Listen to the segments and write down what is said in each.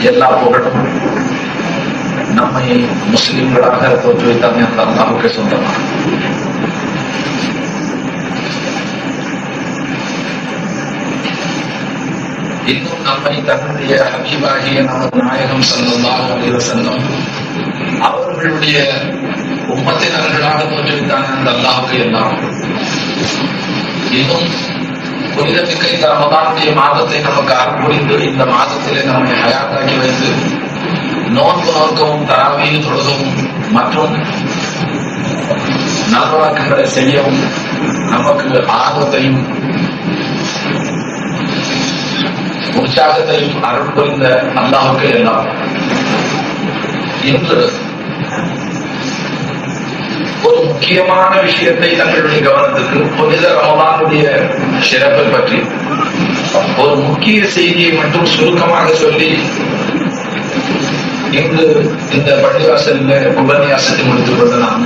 எல்லா புகழும் நம்மை முஸ்லிம்களாக தோற்றுவித்தாங்க அந்த அல்லாஹ்வுக்கு சொந்தமாக. இன்னும் நம்மை தன்னுடைய ஹபீபாகிய நமது நாயகம் ஸல்லல்லாஹு அலைஹி வஸல்லம் அவர்களுடைய உம்மத்தினர்களாக தோற்றுவித்தாங்க அந்த அல்லாஹ்வுக்கு எல்லாம். இன்னும் புனிதமிக்க இந்த ரமதானுடைய மாதத்தை நமக்கு அருள்புரிந்து இந்த மாதத்திலே நம்மை ஹயாத்தாக்கி வைத்து நோன்பு நோக்கவும் தராவீஹ் தொழுகவும் மற்றும் நல்வழக்கங்களை செய்யவும் நமக்கு ஆர்வத்தையும் உற்சாகத்தையும் அருள் புரிந்த அல்லாஹ்வுக்கு எல்லாம். இன்று ஒரு முக்கியமான விஷயத்தை தங்களுடைய கவனத்துக்கு, புனித ரமலானுடைய சிறப்பை பற்றி ஒரு முக்கிய செய்தியை மட்டும் சுருக்கமாக சொல்லி இன்று இந்த பள்ளிவாசலில் உபன்யாசத்தை முடித்துக் கொண்டு நான்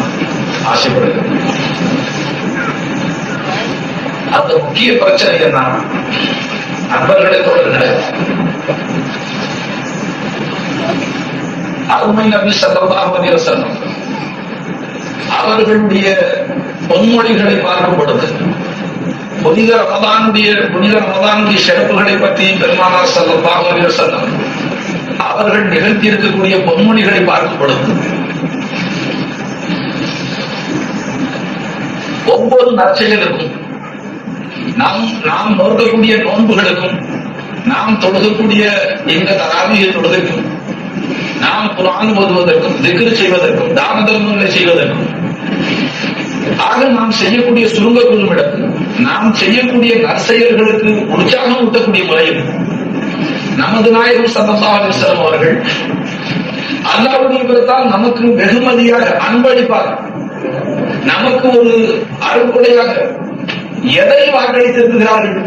ஆசைப்படுகிறேன். அந்த முக்கிய பிரச்சனை என்ன? அன்பர்களே, தோழர்களே, அருமை நபி ஸல்லல்லாஹு அலைஹி வஸல்லம் அவர்களுடைய பொன்மொழிகளை பார்க்கும் பொழுது புனித ரமதானுடைய சிறப்புகளை பற்றி பெருமானார் ஸல்லல்லாஹு அலைஹி வஸல்லம் அவர்கள் நிகழ்த்தியிருக்கக்கூடிய பொன்மொழிகளை பார்க்கும் பொழுது ஒவ்வொரு நற்செயலுக்கும், நாம் நோக்கக்கூடிய நோன்புகளுக்கும், நாம் தொழுகக்கூடிய இந்த தராவீஹ் தொழுகைக்கும், நாம் குர்ஆன் ஓதுவதற்கும், திக்ர் செய்வதற்கும், தான தர்மங்களை செய்வதற்கும், ஆக நாம் செய்யக்கூடிய சுருங்க குழுமிடத்தில் நாம் செய்யக்கூடிய நற்செயல்களுக்கு உற்சாகம் ஊட்டக்கூடிய முறையில் நமது நாயகம் ஸல்லல்லாஹு அலைஹி வஸல்லம் அவர்கள் அல்லாஹ்வுடைய புறத்தால் நமக்கு வெகுமதியாக, அன்பளிப்பாக, நமக்கு ஒரு அருள்கொடையாக எதை வாக்களித்திருக்கிறார்கள்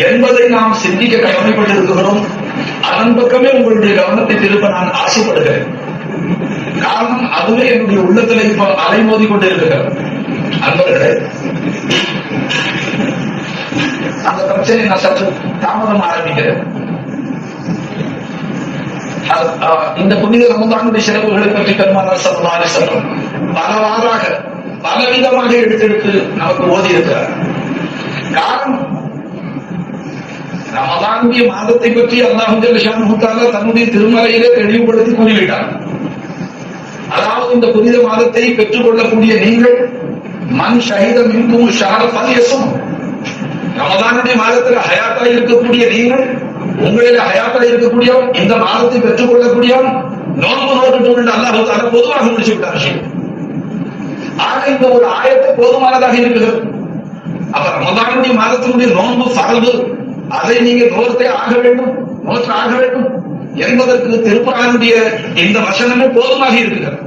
என்பதை நாம் சிந்திக்க கடமைப்பட்டிருக்கிறோம். அதன் பக்கமே உங்களுடைய கவனத்தை திருப்ப நான் ஆசைப்படுகிறேன். காரணம், அதுவே என்னுடைய உள்ளத்தில் இப்ப அலைமோதி கொண்டிருக்கிறது. அன்பர்களே, அந்த பிரச்சனை நான் சற்று தாமதம் ஆரம்பிக்கிறேன். இந்த புனித ரமதானுடைய சிறப்புகளை பற்றி பெருமானார் ஸல்லல்லாஹு அலைஹி வஸல்லம் பலவாறாக பலவிதமாக எடுத்தெடுத்து நமக்கு ஓதி இருக்கிறார். காரணம், ரமதானுடைய மாதத்தை பற்றி அல்லாஹ் ஜல்ல ஷானுஹு தஆலா தன்னுடைய திருமறையிலே தெளிவுபடுத்தி கூறிவிட்டார். அதாவது இந்த புனித மாதத்தை பெற்றுக் கொள்ளக்கூடிய நீங்கள் மன் ஷஹீத மின்கும் ஷஹர ஃபல்யஸும், ரமதானுடைய மாதத்தில் ஹயாத்தா இருக்கக்கூடிய நீங்கள், உங்களில் ஹயாத்தா இருக்கக்கூடியவன், இந்த மாதத்தை பெற்றுக் கொள்ளக்கூடியவன் நோன்பு நோக்கட்டும் என்று அல்லாஹ் தஆலா பொதுவாக முடிச்சு விட்டார். ஆக இந்த ஒரு ஆயத்து போதுமானதாக இருக்கிறது. அப்ப ரமதானுடைய மாதத்தினுடைய நோன்பு ஃபர்து, அதை நீங்க நோற்றே ஆக வேண்டும் என்பதற்கு திருக்குர்ஆனுடைய இந்த வசனமே போதுமாக இருக்கிறது.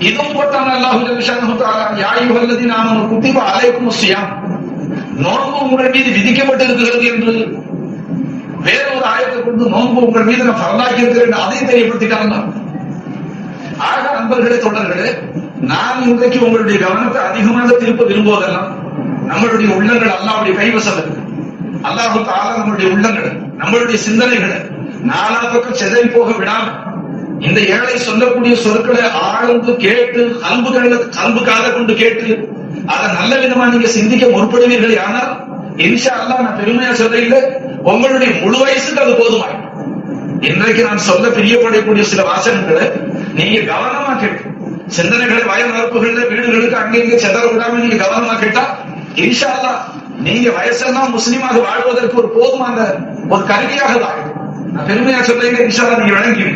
இதுவும் போட்டான் அல்லாஹ் ஜல்ல ஷானுஹு தஆலா, யா அய்யுஹல்லதீன ஆமனூ குத்திப அலைக்குமுஸ் ஸியாம், நோன்பு உங்கள் மீது விதிக்கப்பட்டிருக்கிறது என்று வேறொரு ஆயத்தை கொண்டு நோன்பு உங்கள் மீது நான் ஃபர்லாக்கி இருக்கிறேன் அதை தெரியப்படுத்திட்டாங்க. ஆக அன்பர்களே, தொடர்களே, நான் இன்றைக்கு உங்களுடைய கவனத்தை அதிகமாக திருப்ப விரும்புவதெல்லாம் நம்மளுடைய உள்ளங்கள் அல்லாஹ்வுடைய கைவசம் இருக்கு. அல்லாஹ் தஆலா நம்மளுடைய உள்ளங்கள், நம்மளுடைய சிந்தனைகளை நாலா பக்கம் சிதறி போக விடாம இந்த ஏழை சொல்லக்கூடிய சொற்களை ஆழ்ந்து கேட்டு கல்புக்காக கொண்டு கேட்டு அதை நல்ல விதமா நீங்க சிந்திக்க முற்படுவீர்கள். ஆனால் இன்ஷா அல்லாஹ், நான் பெருமையா சொல்ல இல்லை, உங்களுடைய முழு வயசுக்கு அது போதுமா. இன்றைக்கு நான் சொல்ல பிரியப்படக்கூடிய சில வாசகங்களை நீங்க கவனமா கேட்டு சிந்தனைகளை வயல் நறுப்புகள்ல வீடுகளுக்கு அங்கங்க செதற விடாம நீங்க கவனமா கேட்டா இன்ஷா அல்லாஹ் நீங்க வயசெல்லாம் முஸ்லீமாக வாழ்வதற்கு ஒரு போதுமான ஒரு கருவியாக தான். நான் பெருமையா சொல்ல இன்ஷா அல்லாஹ் நீங்க விளங்கி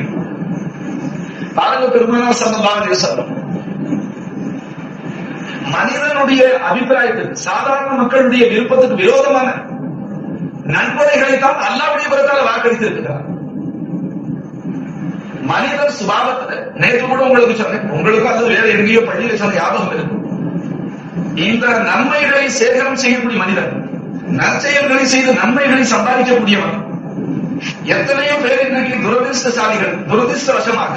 பாருங்க. பெருமானார் ஸல்லல்லாஹு அலைஹி வஸல்லம் மனிதனுடைய அபிப்பிராயத்துக்கு, சாதாரண மக்களுடைய விருப்பத்துக்கு விரோதமான நன்கொடைகளை தான் அல்லாஹ்வுடைய புறத்தால் வாக்களித்திருக்கிறார். மனிதன் சுபாவத்தை நேற்று கூட உங்களுக்கு சொன்னேன், உங்களுக்கு அது வேற எங்கேயோ பள்ளியில சொன்ன ஞாபகம் இருக்கும். இந்த நன்மைகளை சேகரம் செய்யக்கூடிய மனிதன், நற்செயல்களை செய்து நன்மைகளை சம்பாதிக்கக்கூடியவன், எத்தனையோ பேர் இன்னைக்கு துரதிருஷ்டசாலிகள் துரதிருஷ்டவசமாக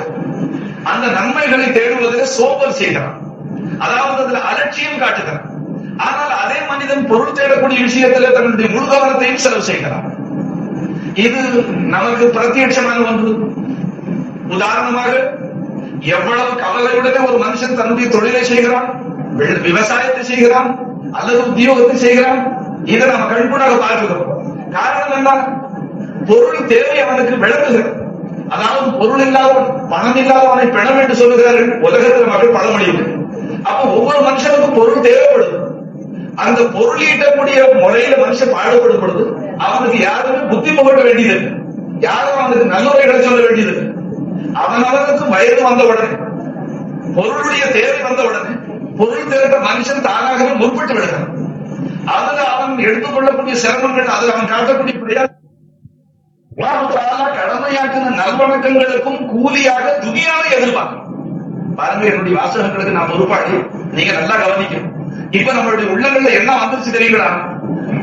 அந்த நன்மைகளை தேடுவதில் சோம்பல் செய்கிறான். அதாவது அதுல அலட்சியம் காட்டுகிறான். ஆனால் அதே மனிதன் பொருள் தேடக்கூடிய விஷயத்துல தன்னுடைய முழு கவனத்தையும் செலவு செய்கிறான். இது நமக்கு பிரத்யட்சமான ஒன்று. உதாரணமாக, எவ்வளவு கவலையுடனே ஒரு மனுஷன் தன்னுடைய தொழிலை செய்கிறான், விவசாயத்தை செய்கிறான் அல்லது உத்தியோகத்தை செய்கிறான், இதை நம்ம கண்கூடாக பார்க்கிறோம். காரணம் என்ன? பொருள் தேவை அவனுக்கு விளங்குகிறது. அதாவது பொருள் இல்லாதவன், பணம் இல்லாதவனை பிணம் என்று சொல்லுகிறார்கள் உலகத்தில் மக்கள் பழமொழிகள். அப்ப ஒவ்வொரு மனுஷனுக்கும் பொருள் தேவைப்படுது. அந்த பொருள் ஈட்டக்கூடிய முறையில மனுஷன் பாடுபடும் பொழுது அவனுக்கு யாருமே புத்தி புகட்ட வேண்டியது, யாரும் அவனுக்கு நல்லுரைகளை சொல்ல வேண்டியது. அவனவனுக்கு வயது வந்தவுடனே, பொருளுடைய தேவை வந்தவுடனே பொருள் தேர்ந்த மனுஷன் தானாகவே முற்பட்டு விடுகிறான். அதுல அவன் எடுத்துக்கொள்ளக்கூடிய சிரமங்கள், அதில் அவன் காட்டக்கூடிய பிரயாசம், கடமையாற்றின நல்வணக்கங்களுக்கும் கூலியாக துனியாவை எதிர்பார்க்கும். பாருங்க, என்னுடைய வாசகங்களுக்கு நான் பொறுப்பாளி, நீங்க நல்லா கவனிக்கணும். இப்ப நம்மளுடைய உள்ளங்கள்ல என்ன வந்துருச்சு தெரியுங்களா?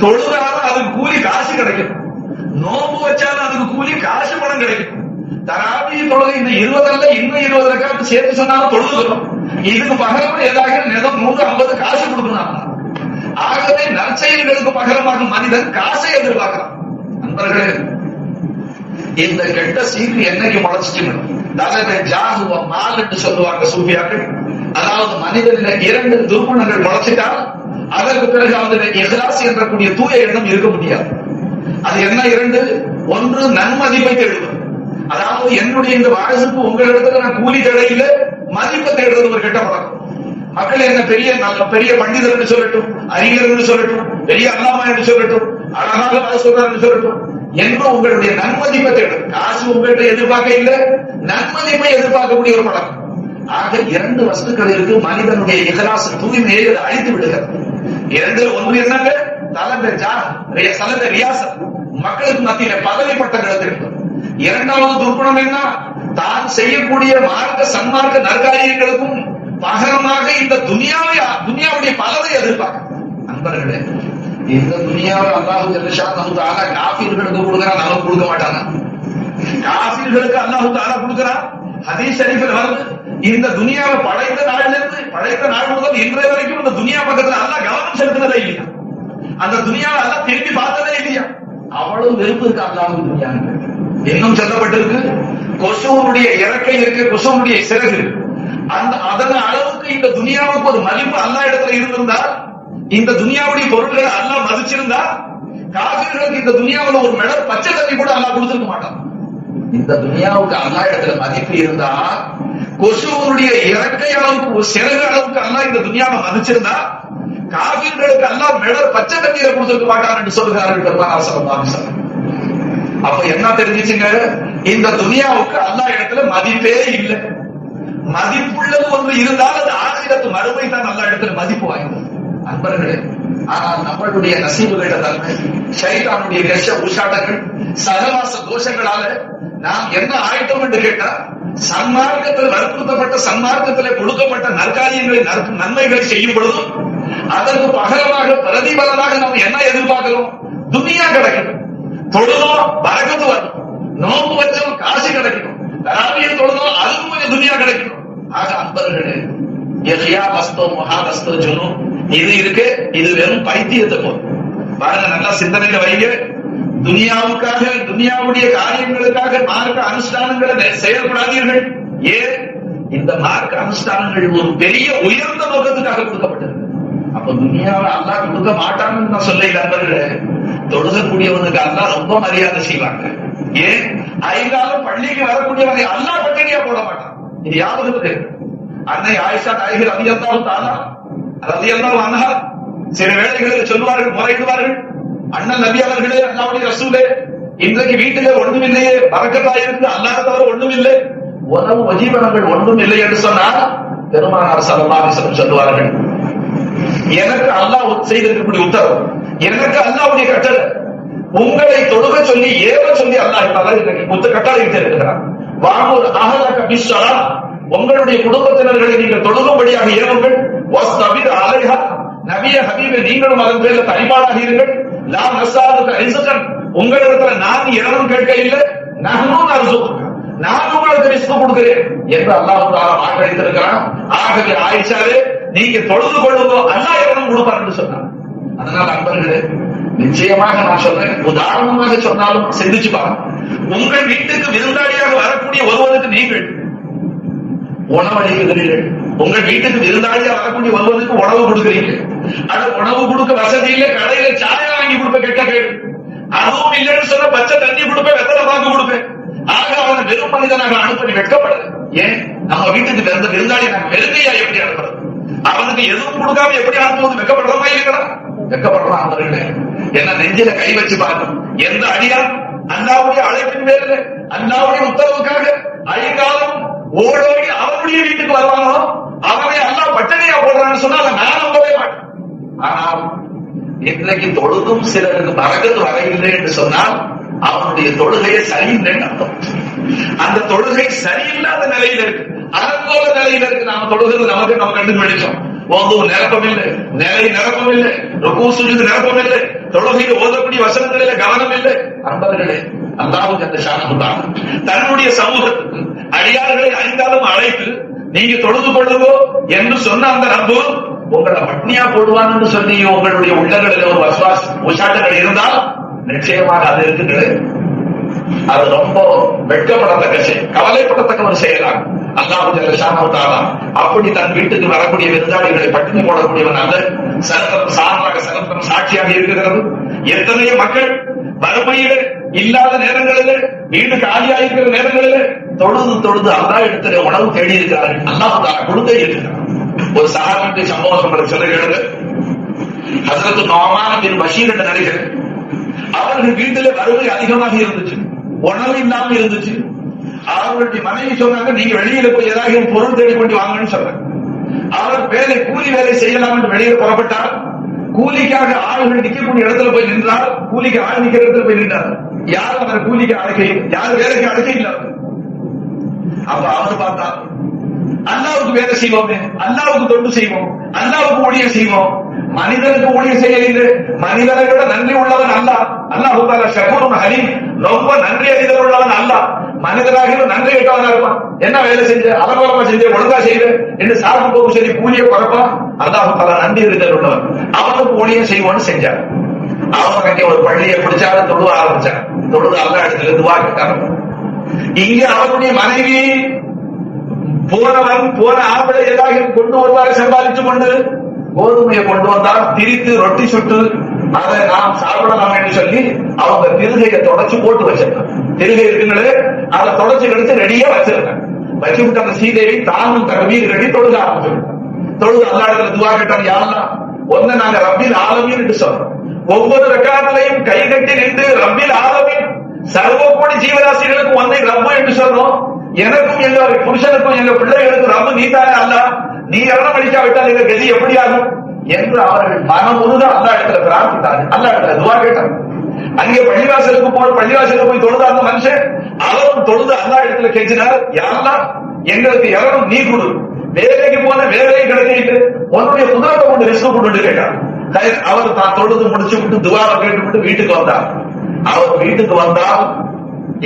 தொழுதாலும் அதுக்கு கூலி காசு கிடைக்கும், நோம்பு வச்சாலும் அதுக்கு கூலி காசு பணம் கிடைக்கும். தராபி தொழுகை இந்த 20 அல்ல இன்னும் 20 ரக்காத்து சேர்த்து சொன்னாலும் தொழுதுகிறோம். இதுக்கு பகரமா ஏதாவது 150 காசு கொடுக்கணும். ஆகவே நற்செயல்களுக்கு பகரமாக மனிதன் காசை எதிர்பார்க்கிறான். நண்பர்களே, இந்த கெட்ட சீக்கு என்னைக்கு முளைச்சிட்டு மால் என்று சொல்லுவாங்க சூஃபியாக்கள். அதாவது மனிதனில் 2 துர்குணங்கள் முளைச்சிட்டால் அதற்கு பிறகு அவனுடைய இஹ்லாஸ் என்ற கூடிய தூய எண்ணம் இருக்க முடியாது. அது என்ன 2? ஒன்று, நன்மதிப்பை தேடுவது. அதாவது என்னுடைய இந்த வாரசுக்கு உங்களிடத்துல நான் கூலி தேடையில மதிப்பை தேடுறது ஒரு கெட்ட பழக்கம். மக்கள் என்ன பெரிய பண்டிதர் என்று சொல்லட்டும், அறிஞர் என்று சொல்லட்டும், பெரிய அல்லாமா என்று சொல்லட்டும், அழகாக சொல்றார் என்று சொல்லட்டும், என்று உங்களுடைய நன்மதிப்பை தேடும். காசு உங்கள்கிட்ட எதிர்பார்க்க இல்லை, நன்மதிப்பை எதிர்பார்க்கக்கூடிய ஒரு பழக்கம். ஆக 2 வஸ்துக்கள் இருக்கு. மனிதனுடைய இஹ்லாஸ் தூய்மையை அழித்து விடுகிறது. 2 ஒன்று என்னங்க? தலந்த ரியாசத், மக்களுக்கு மத்தியில பதவி பட்டங்கள் இருக்கு. 2வது துர்குணம் என்ன? தான் செய்யக்கூடிய மார்க்க சன்மார்க்க நற்காரியங்களுக்கும் பகரமாக இந்த துனியாவுடைய பலதை எதிர்பார்க்க. நண்பர்களே, இந்த துனியாவை அல்லாஹ் ஜல்லஷானஹு தஆலா காஃபிர்களுக்கு கொடுக்கிறான், நமக்கு கொடுக்க மாட்டாங்க. காஃபிர்களுக்கு அல்லாஹ் தஆலா கொடுக்கிறான். ஹதீஸ் ஷரீஃபில் வருது, இந்த துனியாவை படைத்த நாள் முதல் இன்றைய வரைக்கும் இந்த துனியா பக்கத்துல அல்லாஹ் கவனம் செலுத்தினதே இல்லையா, அந்த துனியாவை அல்லாஹ் திரும்பி பார்த்ததே இல்லையா. அவ்வளவு வெறுப்பு இருக்கு அல்லாஹ்வுக்கு துனியா. இன்னும் சொல்லப்பட்டிருக்கு, கொசுவனுடைய இறக்கை இருக்கு, கொசுவனுடைய சிறகு இருக்கு. அதன் அளவுக்கு இந்த துனியாவுக்கு ஒரு மதிப்பு அல்லாஹ் இடத்துல இருந்திருந்தால், இந்த துனியாவுடைய பொருட்களை அல்லாஹ் மதிச்சிருந்தா, காஃபிர்களுக்கு இந்த துனியாவில் ஒரு மெடல் பச்சை தண்ணி கூட அல்லாஹ் கொடுத்திருக்க மாட்டான். இந்த துனியாவுக்கு அல்லாஹ் இடத்துல மதிப்பு இருந்தா, கொசுவனுடைய இறக்கை அளவுக்கு சிறகு அளவுக்கு அல்லாஹ் இந்த துனியாவை மதிச்சிருந்தா, காஃபிர்களுக்கு அல்லாஹ் மெடல் பச்சை தண்ணீரை கொடுத்திருக்க மாட்டான் என்று சொல்கிறார்கள் பெருமானார் ஸல்லல்லாஹு அலைஹி வஸல்லம். அப்ப என்ன தெரிஞ்சுச்சுங்க? இந்த துனியாவுக்கு அல்லாஹ் இடத்துல மதிப்பே இல்லை. மதிப்புள்ளது ஒன்று இருந்தால் அது ஆகிரத்து மறுமை தான் அல்லாஹ் இடத்துல மதிப்பு வாய்ந்தது. அன்பர்களே, ஆனால் நம்மளுடைய நசீபுகள தன்மை, ஷைத்தானுடைய கஷ உஷாட்டங்கள், சகவாச தோஷங்களால நாம் என்ன ஆயிட்டோம் என்று கேட்டா, சன்மார்க்கத்தில் வற்புறுத்தப்பட்ட சன்மார்க்கத்தில் கொடுக்கப்பட்ட நற்காரியங்களை நன்மைகளை செய்யும் பொழுதும் அதற்கு பகரமாக பிரதிபலனாக நாம் என்ன எதிர்பார்க்கிறோம்? துனியா கிடைக்கணும். தொழுதோம் பரக்கத்து வரணும், நோம்பு வச்சோம் காசு கிடைக்கணும், தராவியை தொழுதோம் அதுக்கும் கொஞ்சம் துனியா கிடைக்கணும். ஆக அன்பர்களே, இது இருக்கு, இது வெறும் பைத்தியத்தை போல் பாருங்க. நல்லா சிந்தனையில வைங்க. துனியாவுக்காக, துனியாவுடைய காரியங்களுக்காக மார்க்க அனுஷ்டானங்களை செயல்படாதீர்கள். ஏன்? இந்த மார்க்க அனுஷ்டானங்கள் ஒரு பெரிய உயர்ந்த நோக்கத்துக்காக கொடுக்கப்பட்டது. அப்ப துனியாவை அல்லாஹ் கொடுக்க மாட்டான்னு நான் சொல்ல நண்பர்களே, தொழுகக்கூடியவனுக்கு அல்லாஹ் ரொம்ப மரியாதை செய்வாங்க. ஏன்? 5 நாளும் பள்ளிக்கு வரக்கூடியவனை அல்லாஹ் பட்டினியா போட மாட்டான். இது யாருக்கு? அன்னை ஆயிஷா நாயகி ரலியல்லாஹு அன்ஹா சில வேளைகளில் சொல்வார்கள், முறையிடுவார்கள், அண்ணன் நபி அவர்களே, அல்லாஹ்வுடைய ரசூலே, இன்றைக்கு வீட்டிலே ஒன்றும் இல்லையே, பரக்கத்தாயிருக்கு, அல்லாஹ் தவிர ஒன்றும் இல்லை, உணவு வஜீவனங்கள் ஒன்றும் இல்லை என்று சொன்னால் பெருமானார் ஸல்லல்லாஹு அலைஹி வஸல்லம் சொல்வார்கள், எனக்கு அல்லாஹ் செய்திருக்கக்கூடிய உத்தரவு, எனக்கு அல்லாஹ்வுடைய கட்டளை, உங்களை தொழுக சொல்லி ஏவ சொல்லி அல்லாஹ் கட்டளை இருக்கிறார். வாங்கூர் அஹலக பிஸ்ஸலா, உங்களுடைய குடும்பத்தினர்களை நீங்கள் தொழுகும்படியாக ஏவுங்கள். வஸ்தபிர் அலைஹா, நபிய ஹபீபே நீங்களும் அதன் பேரில் தனிபாடாக இருங்கள். லா நஸ்அலுக ரிஸ்கன், உங்களிடத்துல நான் இடம் கேட்க இல்லை, நஹ்னு நர்சுக், நான் உங்களுக்கு ரிஸ்க் கொடுக்கிறேன் என்று அல்லாஹ் தஆலா வாக்களித்திருக்கிறான். ஆகவே ஆயிஷாவே, நீங்க தொழுது கொள்ளுங்க, அல்லாஹ் இடம் கொடுப்பார் என்று சொன்னார். அதனால் அன்பர்களே, நிச்சயமாக நான் சொல்றேன், உதாரணமாக சொன்னாலும் சிந்திச்சு பாருங்க. உங்கள் வீட்டுக்கு விருந்தாளியாக வரக்கூடிய ஒருவருக்கு நீங்கள் உணவளிக்கிறீர்கள். உங்கள் வீட்டுக்கு விருந்தாளியாக வரக்கூடிய ஒருவருக்கு உணவு கொடுக்கிறீங்க. அது உணவு கொடுக்க வசதி இல்லை, கடையில சாயம் வாங்கி கொடுப்ப கெட்ட கேடு. அதுவும் இல்லைன்னு சொன்ன பச்சை தண்ணி கொடுப்பேன், வெத்தலை பாக்கு கொடுப்பேன். ஆக அவனை வெறும் மனிதனாக அனுப்பி வெட்கப்படுது. ஏன் நம்ம வீட்டுக்கு பிறந்த விருந்தாளி நாங்க வெறுங்கையா எப்படி அனுப்புறது? அவனுக்கு எதுவும் கொடுக்காம எப்படி அனுப்புவது? வெட்கப்படுறதா இல்லைங்களா? வெட்கப்படுறான். அவர்களே என்ன நெஞ்சில கை வச்சு பார்க்கணும். எந்த அடியா அல்லாவுடைய அழைப்பின் பேர்ல அல்லாவுடைய உத்தரவுக்காக அழிகாலம் ஓடோடி அவனுடைய வீட்டுக்கு வருவானோ அவனை அல்லா பட்டனையா போடுறான்னு சொன்னா அதை நான் நம்பவே மாட்டேன். ஆனால் இன்றைக்கு தொழுதும் சிலருக்கு பறக்கத்து வரையில்லை என்று சொன்னால் அவனுடைய தொழுகையை சரியில்லைன்னு அர்த்தம். அந்த தொழுகை சரியில்லாத நிலையில இருக்கு, அறங்கோல நிலையில இருக்கு. நாம தொழுகிறது நமக்கு நம்ம கண்டுபிடிச்சோம். நிரப்பமில்லை, நிலை நிரப்பமில்லை, ருக்கு சுஜூது நிரப்பமில்லை, தொழுகையில் ஓதக்கூடிய வசனங்களில கவனம் இல்லை. அன்பர்களே, அல்லாஹ் ஜல்ல ஷானஹு தன்னுடைய சமூகத்துக்கு அடியார்களை அறிந்தாலும் அழைத்து நீங்க தொழுது கொள்ளுங்கோ என்று சொன்ன அந்த ரப்பு உங்களை பட்னியா போடுவான்னு சொல்லி உங்களுடைய உள்ளங்களில் ஒரு வசுவாஸ் உஷாட்டங்கள் இருந்தால் நிச்சயமாக அது இருக்குது. அது ரொம்ப வெட்கப்படத்தக்க செயல், கவலைப்படத்தக்க ஒரு செயலாகும். அல்லாஹ் ஜல்ல ஷானஹு தஆலா அப்படி தன் வீட்டுக்கு வரக்கூடிய விருந்தாளிகளை பட்டினி போடக்கூடியவன் அல்ல. சரித்திரம் சான்றாக, சரித்திரம் சாட்சியாக இருக்கிறது. எத்தனையோ மக்கள் வறுமையில இல்லாத நேரங்களில், வீடு காலியாக இருக்கிற நேரங்களில் தொழுது தொழுது அல்லாஹ் இடத்துல உணவு தேடி இருக்கிறார்கள். அல்லாஹ் தஆலா கொடுத்தே இருக்கிறார். ஒரு சஹாபியுடைய சம்பவம் நம்மளுக்கு சொல்ல கேளுங்க. ஹஜ்ரத் நுஅமான் பின் பஷீர் என்ற நபிகள் அவர்கள் வீட்டில வறுமை அதிகமாக இருந்துச்சு, உணவு இல்லாமல் இருந்துச்சு. அவர்களுடைய மனைவி சொன்னாங்க, நீங்க வெளியில போய் ஏதாவது பொருள் தேடி கொண்டு வாங்கன்னு சொல்றாங்க. அவர் வேலை கூலி வேலை செய்யலாம் என்று வெளியில புறப்பட்டார். கூலிக்காக ஆளுகள் நிற்கக்கூடிய இடத்துல போய் நின்றார். கூலிக்கு ஆள் நிற்கிற இடத்துல போய் நின்றார். யாரும் அவர் கூலிக்கு அழைக்க, யாரும் வேலைக்கு அழைக்க இல்லை. அப்ப அவர் பார்த்தார், அல்லாவுக்கு வேலை செய்வோமே, அல்லாவுக்கு தொண்டு செய்வோம், அல்லாவுக்கு ஊழியம் செய்வோம். மனிதனுக்கு ஊழியம் செய்யல, மனிதனை விட நன்றி உள்ளவன் அல்லாஹ். அல்லாஹ் தஆலா ஷகூரும் ஹலீம், ரொம்ப நன்றி அறிதல் உள்ளவன் அல்லாஹ். மனிதராக நன்றி கேட்டவனா இருப்பான். என்ன வேலை செஞ்ச, அலங்கோலமா செஞ்ச, ஒழுங்கா செய்த என்று சாப்பிட்டு போகும் சரி கூலியை குறைப்பான். அல்லாஹ் தஆலா நன்றி அறிதல் உள்ளவன். அவனுக்கு ஊழியம் செய்வோன்னு செஞ்சார். அவன் அங்கே ஒரு பள்ளியை பிடிச்சாரு, தொழுவ ஆரம்பிச்சார். தொழுது அல்லாஹ் இடத்துல துவா கேட்டார். இங்கே அவனுடைய மனைவி போன ஆம்பளை ஏதாவது கொண்டு வருவாரு, சம்பாதித்துக் கொண்டு கோதுமையை கொண்டு வந்தால் திரித்து ரொட்டி சுட்டு அதை நாம் சாப்பிடலாம் என்று சொல்லி அவங்க திருகையை தொடச்சு போட்டு வச்சிருக்காங்க. திருகை இருக்குங்களே, அதை தொடச்சு எடுத்து ரெடியா வச்சிருக்காங்க. வச்சுக்கிட்டு அந்த சீதேவி தானும் தகவீர் ரெடி தொழுக ஆரம்பிச்சிருக்காங்க. தொழுது அல்லாஹ்விடத்துல துஆ கேட்டாங்க, யா அல்லாஹ் ஒன்ன நாங்க ரப்பில் ஆலமீன் என்று சொல்றோம். ஒவ்வொரு ரக்காத்திலையும் கை கட்டி நின்று ரப்பில் ஆலமீன், சர்வ கோடி ஜீவராசிகளுக்கும் ஒன்னை ரப்பு என்று சொல்றோம். எனக்கும் எங்க புருஷனுக்கும் எங்க பிள்ளைகளுக்கும் ரப்பு நீதானே அல்லாஹ், நீ எவனம் அளிக்காவிட்டால் எங்க கதி எப்படி ஆகும் என்று அவர்கள் மனமுழுத அல்லாஹ் இடத்துல பிரார்த்தித்தார்கள். அல்லாஹ் இடத்துல துஆ கேட்டாங்க. அங்கே பள்ளிவாசலுக்கு போய் தொழுத அந்த மனுஷன் அவரும் தொழுது அல்லாஹ் இடத்துல கேட்கிறார், யா அல்லாஹ் எங்களுக்கு எவனும் நீ கொடு, வேலைக்கு போன வேலையை கிடைக்கிட்டு உன்னுடைய குதிரத்தை கொண்டு ரிஸ்க் கொண்டு கேட்டார். அவர் தான் தொழுது முடிச்சு விட்டு துஆவை கேட்டுவிட்டு வீட்டுக்கு வந்தார். அவர் வீட்டுக்கு வந்தால்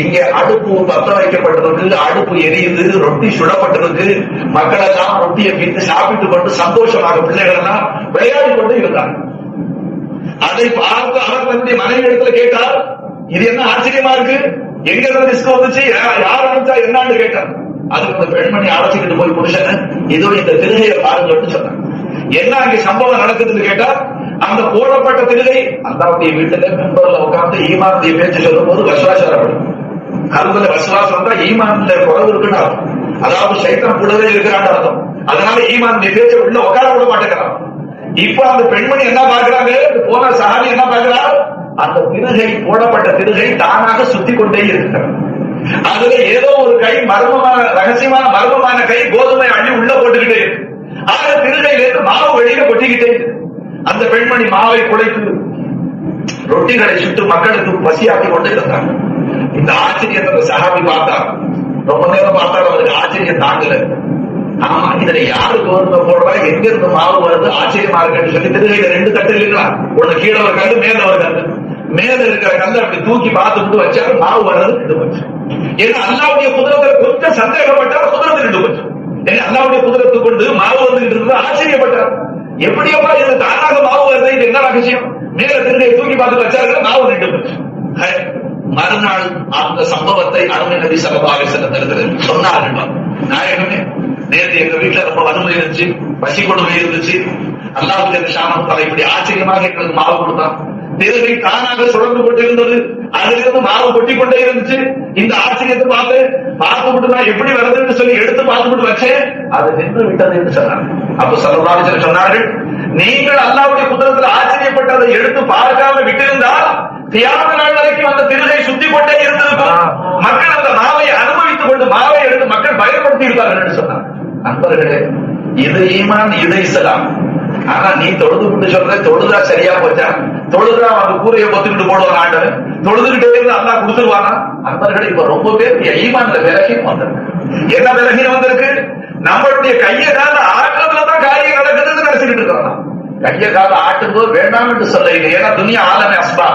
இங்கே அடுப்பு பற்ற வைக்கப்பட்டிருக்கு, அடுப்பு எரியுது, ரொட்டி சுடப்பட்டிருக்கு. மக்கள் எல்லாம் ரொட்டியை பித்து சாப்பிட்டு கொண்டு சந்தோஷமாக பிள்ளைகள் எல்லாம் விளையாடி கொண்டு இருந்தார். அதை பார்த்து அவர் தன்னுடைய மனைவி இடத்துல கேட்டார், இது என்ன ஆச்சரியமா இருக்கு, எங்க இருந்து ரிஸ்க் வந்துச்சு, யார் அனுப்பிச்சா என்னான்னு கேட்டார். அதுக்கு அந்த பெண்மணி அழைச்சிக்கிட்டு போய் புருஷன் இதோ இந்த திருகையை பாருங்கன்னு சொன்னாங்க. என்ன அங்கே சம்பவம் நடக்குதுன்னு கேட்டா, அந்த போடப்பட்ட திருகை அல்லாஹ்வுடைய வீட்டுல மெம்பர்ல உட்கார்ந்து ஈமானுடைய பேச்சு சொல்லும் போது வசுவாசம் வரப்படும். கல்வில வசுவாசம் வந்தா ஈமான்ல குறவு இருக்குன்னு அர்த்தம். அதாவது சைத்தான் கூடவே இருக்கிறான்னு அர்த்தம். அதனால ஈமானுடைய பேச்சை உள்ள உட்கார விட மாட்டேங்கிறான். இப்ப அந்த பெண்மணி என்ன பார்க்கிறாங்க, போன சஹாபி என்ன பார்க்கிறார், அந்த திருகை போடப்பட்ட திருகை தானாக சுத்தி கொண்டே இருக்கிறார். அதுல ஏதோ ஒரு கை மர்மமான ரகசியமான மர்மமான கை கோதுமை அள்ளி உள்ள போட்டுக்கிட்டே இருக்கு. ஆக திருகையிலிருந்து மாவு வெளியில கொட்டிக்கிட்டே இருக்கு. அந்த பெண்மணி மாவை குழைத்து ரொட்டிகளை சுட்டு மக்களுக்கு பசியாக்கி கொண்டு இருந்தாங்க. இந்த ஆச்சரியத்தை சஹாபி பார்த்தார். ரொம்ப நேரம் பார்த்தாலும் அவருக்கு ஆச்சரியம் தாங்கல. ஆமா, இதுல யாரு கோதுமை போடுறா, எங்க இருந்து மாவு வருது, ஆச்சரியமா இருக்குன்னு சொல்லி திருகையில 2 கட்டு இல்லைங்களா, ஒண்ணு கீழே ஒரு கல்லு மேல ஒரு கல்லு, மேல இருக்கிற கல்ல அப்படி தூக்கி பார்த்துட்டு வச்சாரு, மாவு வர்றது 2 போச்சு. ஏன்னா அல்லாவுடைய குதிரத்தை கொஞ்சம் சந்தேகப்பட்டார், குதிரத்தை 2 போச்சு. ஏன்னா அல்லாவுடைய குதிரத்தை கொண்டு மாவு வந்துகிட்டு இருந்தது ஆச்சரியப்பட்டார். எப்படியப்பா இது தானாக மாவு வருது, இது என்ன ரகசியம்? மேல திருடைய தூக்கி பார்த்து வச்சாரு, மாவு நின்று போச்சு. மறுநாள் அந்த சம்பவத்தை அருமை நபி ஸல்லல்லாஹு அலைஹி வஸல்லம் சொன்னார்கள். நாயகமே, நேற்று எங்க வீட்டுல ரொம்ப வறுமை இருந்துச்சு, பசி கொடுமை இருந்துச்சு, அல்லாஹ் ஜல்ல ஷானஹு இப்படி ஆச்சரியமாக எங்களுக்கு மாவு கொடுத்தான். திருகை தானாக சுழந்து கொண்டு இருந்தது, அதிலிருந்து மாவு கொட்டி கொண்டே இருந்துச்சு. இந்த ஆச்சரியத்தை பார்த்துவிட்டு நான் எப்படி வருதுன்னு சொல்லி எடுத்து பார்த்துவிட்டு வச்சேன், அது நின்று விட்டது என்று சொன்னாங்க. அப்ப ஸல்லல்லாஹு அலைஹி வஸல்லம் சொன்னார்கள், நீங்கள் அல்லாஹ்வுடைய குதிரத்தில் ஆச்சரியப்பட்டதை எடுத்து பார்க்காம விட்டிருந்தால் கியாமத் நாள் வரைக்கும் அந்த திருகை சுத்தி கொண்டே இருந்திருக்கும். மக்கள் அந்த மாவை அனுபவித்துக் கொண்டு மாவை எடுத்து மக்கள் பயன்படுத்தி இருப்பார்கள் என்று சொன்னார். நண்பர்களே, இது ஈமான், இது இஸ்லாம். ஆனா நீ தொழுது கொண்டு சொல்ற தொழுதா சரியா போச்சா? தொழுதா அந்த கூரையை பொத்துக்கிட்டு போடுவான் ஆண்டவன், தொழுதுகிட்டே இருந்து அல்லாஹ் கொடுத்துருவானா? நண்பர்களே, இப்ப ரொம்ப பேர் ஈமான்ல விலகினம் வந்திருக்கு. என்ன விலகினம் வந்திருக்கு? நம்மளுடைய கையை கால ஆட்டுறதுலதான் காரியம் நடக்குதுன்னு நினைச்சுக்கிட்டு இருக்கிறோம். கையை கால ஆட்டும் போது வேண்டாம் என்று சொல்ல இல்லை. ஏன்னா துனியா ஆலமே அஸ்பா,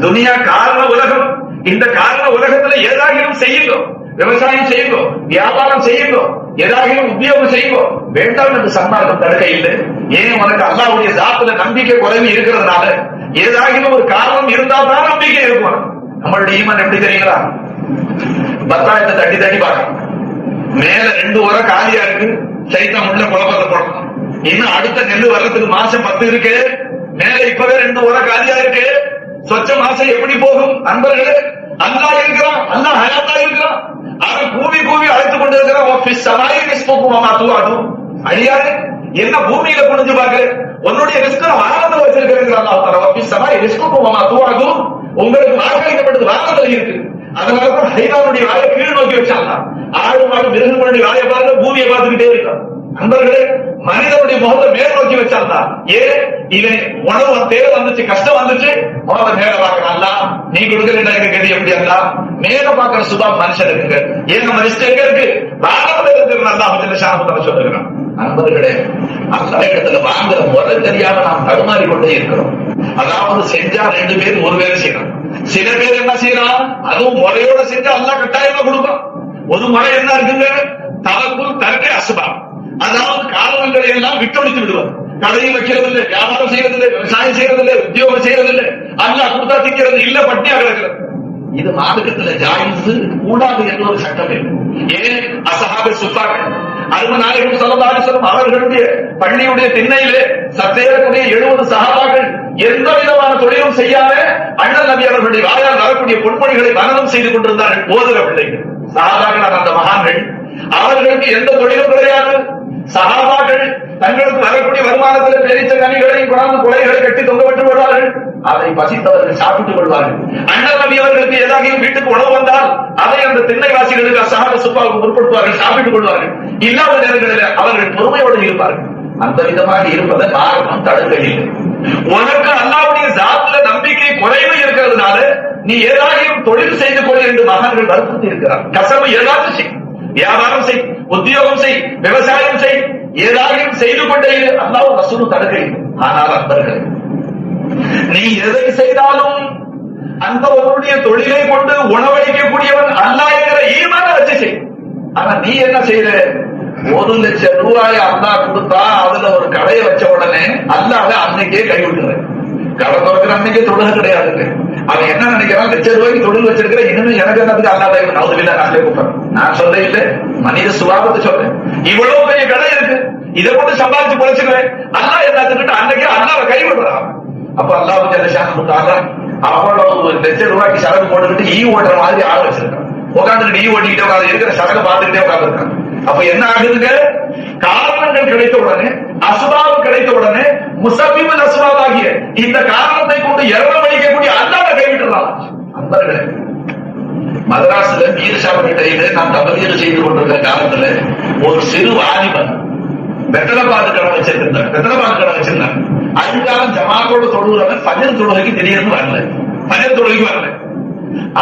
துனியா காரண உலகம். இந்த காரண உலகத்துல ஏதாகிலும் செய்யுங்க, விவசாயம் செய்யுங்க, வியாபாரம் செய்யுங்க, ஏதாகிலும் உத்தியோகம் செய்யுங்க, வேண்டாம் என்று சன்மார்க்கம் தடுக்க இல்லை. ஏன்? உனக்கு அல்லாஹ்வுடைய ஸாத்துல நம்பிக்கை குறைவு இருக்கிறதுனால ஏதாகிலும் ஒரு காரணம் இருந்தால் தான் நம்பிக்கை இருக்கும். நம்மளுடைய ஈமான் எப்படி தெரியுங்களா? பத்தாயிரத்தை தட்டி தட்டி பார்க்கணும். மேல 2 உரை காலியா இருக்கு, சைத்தம் உள்ள குழப்பத்தை போடணும். இன்னும் அடுத்த நெல்லு வர்றதுக்கு மாசம் 10 இருக்கு, மேல இப்பவே 2 உரை காலியா இருக்கு. சொச்ச மாசம் எப்படி போகும்? நண்பர்களே, அல்லாஹ் இருக்கிறான், அல்லாஹ் ஹயாத்தா இருக்கிறான். அவன் கூவி கூவி அழைத்துக் கொண்டிருக்கிறான். அழியாது என்ன பூமியில குனிஞ்சு பாக்கு, உன்னுடைய ரிஸ்க் வானத்தில் வச்சிருக்கிறேன். உங்களுக்கு வாக்களிக்கப்பட்டது வானத்தில் இருக்கு. அதனாலதான் ஹைதானுடைய வாயை கீழ் நோக்கி வச்சாங்க. ஆடு மாடு மிருகங்களுடைய வாயை பாருங்க, பூமியை பார்த்துக்கிட்டே இருக்கான். நண்பர்களே, மனிதனுடைய முகத்தை மேல் நோக்கி வச்சால்தான். ஏன்? இவன் உணவு தேவை வந்துச்சு, கஷ்டம் வந்துச்சு, முகத்தை மேல பாக்குறான்ல. நீ கொடுக்குற கேள்வி எப்படி அல்ல மேல பாக்குற சுபா மனுஷன் இருக்கு. ஏன் மனுஷன் எங்க இருக்கு? வானத்துல இருக்கிற அல்லாஹ் ஷானஹு சொல்லுகிறான். நண்பர்களே, அல்லாஹ் இடத்துல வாங்குற முறை தெரியாம நாம் தடுமாறி கொண்டே இருக்கிறோம். அதாவது செஞ்சா 2 பேர் 1 வேலை செய்யணும். சில பேர் என்ன செய்யறான், அதுவும் முறையோட செஞ்சா அல்லாஹ் கட்டாயமா கொடுப்பான். ஒரு முறை என்ன இருக்குங்க, தவக்குல் தர்கே அஸ்பாப். அதாவது காரணங்களை எல்லாம் விட்டொழித்து விடுவார். கடையும் வைக்கிறதில்லை, வியாபாரம் செய்யறதில்லை, விவசாயம் செய்யறதில்லை, உத்தியோகம் செய்யறதில்லை, அல்லாஹ் கொடுத்தா திக்கிறது இல்ல, பட்டியா கிடக்கிறது. இது மார்க்கத்துல ஜாயிஸ் கூடாது என்ற ஒரு சட்டம் இல்லை. ஏன்? அஸஹாபே சுஃபாக்கள் அருமை நாயகம் ஸல்லல்லாஹு அலைஹி வஸல்லம் அவர்களுடைய பள்ளியுடைய திண்ணையிலே சத்தேறக்கூடிய 70 சஹாபாக்கள் எந்த விதமான தொழிலும் செய்யாம அண்ணல் நபி அவர்களுடைய வாயால் வரக்கூடிய பொன்மொழிகளை மனனம் செய்து கொண்டிருந்தார்கள். ஓதுற பிள்ளைகள் சஹாபாக்கள், அந்த மகான்கள், அவர்களுக்கு எந்த தொழிலும் கிடையாது. சஹாபாக்கள் தங்களுக்கு வரக்கூடிய வருமானத்தில் பெரித்த கனிகளையும் குழந்தை கொலைகளை கட்டி தொங்க விட்டு விடுவார்கள். அதை பசித்தவர்கள் சாப்பிட்டுக் கொள்வார்கள். அண்ணல் நபி அவர்களுக்கு ஏதாவது வீட்டுக்கு உணவு வந்தால் அதை அந்த திண்ணைவாசிகளுக்கு சஹாபா சுப்பாவுக்கு முற்படுத்துவார்கள், சாப்பிட்டுக் கொள்வார்கள். இல்லாத நேரங்களில் அவர்கள் பொறுமையோடு இருப்பார்கள். அந்த விதமாக இருப்பதை மார்க்கம் தடுக்கவில்லை. உனக்கு அல்லாஹ்வுடைய ஸாத்துல நம்பிக்கை குறைவு இருக்கிறதுனால நீ ஏதாயும் தொழில் செய்து கொள் என்று மகன்கள் வற்புறுத்தி இருக்கிறார். கசபு ஏதாச்சும் செய், வியாபாரம் செய், உத்தியோகம் செய், விவசாயம் செய், ஏதாயும் செய்து கொண்டே அல்லாஹ் ரசூல் தடுக்கவில்லை. ஆனால் அன்பர்களே, நீ எதை செய்தாலும் அந்த உன்னுடைய தொழிலை கொண்டு உணவளிக்கக்கூடியவன் அல்லாஹ் என்கிற ஈமான வச்சு செய். ஆனா நீ என்ன செய்யற? 1 லட்சம் ரூபாய் அல்லாஹ் கொடுத்தா அதுல ஒரு கடையை வச்ச உடனே அல்லாஹ் அன்னைக்கே கைவிட்டுற. கடை திறக்கிற அன்னைக்கே தொழுகை கிடையாது. அவன் என்ன நினைக்கிறான்? 1 லட்சம் ரூபாய்க்கு தொழில் வச்சிருக்கிற, இனிமே எனக்கு என்னதுக்கு அல்லாஹ் நவுதுபில்லா நாங்களே கூப்பிடுறேன். நான் சொல்ல இல்லை, மனித சுபாவத்தை சொல்றேன். இவ்வளவு பெரிய கடை இருக்கு, இதை கொண்டு சம்பாதிச்சு பொழைச்சுக்கிறேன். அல்லாஹ் எல்லாத்துக்கிட்ட அன்னைக்கே அல்லாஹ் கைவிடுறான். அப்ப அல்லாஹ் ஜல்ல ஷானஹு தஆலா அவ்வளவு 1 லட்சம் ரூபாய்க்கு சரக்கு போட்டுக்கிட்டு ஈ ஓட்டுற மாதிரி ஆள் வச்சிருக்கான். உட்காந்துக்கிட்டு ஈ ஓட்டிக்கிட்டே உட்காந்து இருக்கிற சரக்கு பார்த்துக்கிட்டே உட்காந்துருக்கான். அப்ப என்ன ஆகுதுங்க? காரணங்கள் கிடைத்த உடனே, அஸ்பாப் கிடைத்த உடனே, முஸப்பிபுல் அஸ்பாப் ஆகிய இந்த காரணத்தை கொண்டு இறங்க வலிக்கக்கூடிய அல்லாஹ் கைவிட்டுறான். அன்பர்களே, மதராஸ்ல மீர்ஷாபேட்டையில நான் தபலீக் செய்து கொண்டிருக்கிற காலத்துல ஒரு சிறு வாலிபன் வெத்தலைப்பாக்கு கடை வச்சிருந்தார். வெத்தலைப்பாக்கு கடை வச்சிருந்தாங்க. அதுக்காக ஜமாத்தோட தொழுகிறவன் ஃபஜர் தொழுகைக்கு திடீர்னு வரல, ஃபஜர் தொழுகைக்கு வரல.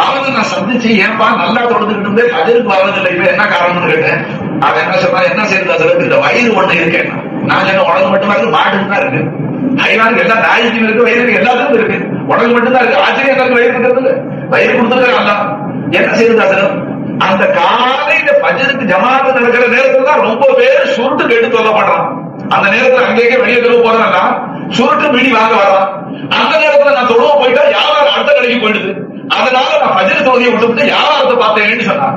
அவனை நான் சந்திச்சு, ஏன்பா நல்லா தொழுதுகிட்டு இருந்தே ஃபஜருக்கு வரதில்லை, இப்ப என்ன காரணம்னு கேட்டேன். அவன் என்ன சொன்னா, என்ன செய்யறது, இந்த வயிறு ஒண்ணு இருக்கேன். நான் என்ன உடம்பு மட்டுமா இருக்கு, மாட்டுக்கு தான் இருக்கு, ஹைவானுக்கு எல்லா நாய்க்கும் இருக்கு, வயிறுக்கு எல்லாத்துக்கும் இருக்கு, உடம்பு மட்டும்தான் இருக்கு. ஆச்சரியம் எனக்கு வயிறு இருக்கிறது, வயிறு கொடுத்துருக்காங்க. என்ன செய்யறது? அந்த காலையில ஃபஜருக்கு ஜமாத்து நடக்கிற நேரத்துல தான் ரொம்ப பேர் சுருட்டு கேட்டு சொல்லப்படுறான். அந்த நேரத்துல அங்கேயே வெளியே தெருவு போறேன்னா சுருட்டு மீடி வாங்க வரான். அந்த நேரத்துல நான் தொழுவ போயிட்டா வியாபாரம் அடுத்த கடைக்கு போயிடுது. அதனால நான் ஃபஜ்ர் தொழுகையை விட்டு வியாபாரத்தை பார்த்தேன்னு சொன்னான்.